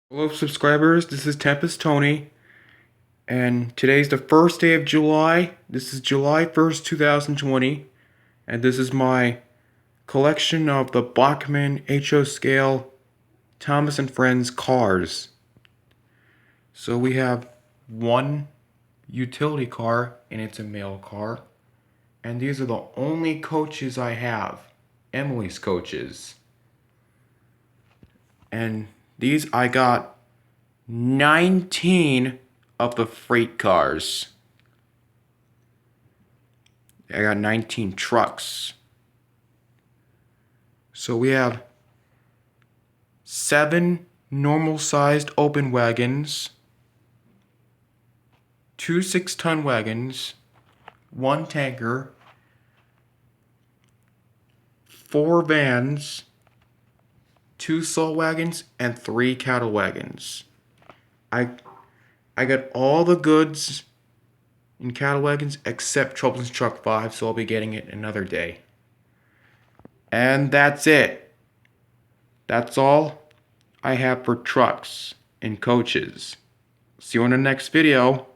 Hello subscribers, this is Tempest Tony, and today's the first day of July. This is July 1st, 2020, and this is my collection of the Bachmann HO scale Thomas and Friends cars. So we have one utility car, and it's a mail car, and these are the only coaches I have, Emily's coaches. And these I got 19 of the freight cars. I got 19 trucks. So we have 7 normal sized open wagons, 2 6-ton wagons, 1 tanker, 4 vans, 2 saw wagons, and 3 cattle wagons. I got all the goods in cattle wagons except Trouble's Truck 5, so I'll be getting it another day. And that's it. That's all I have for trucks and coaches. See you in the next video.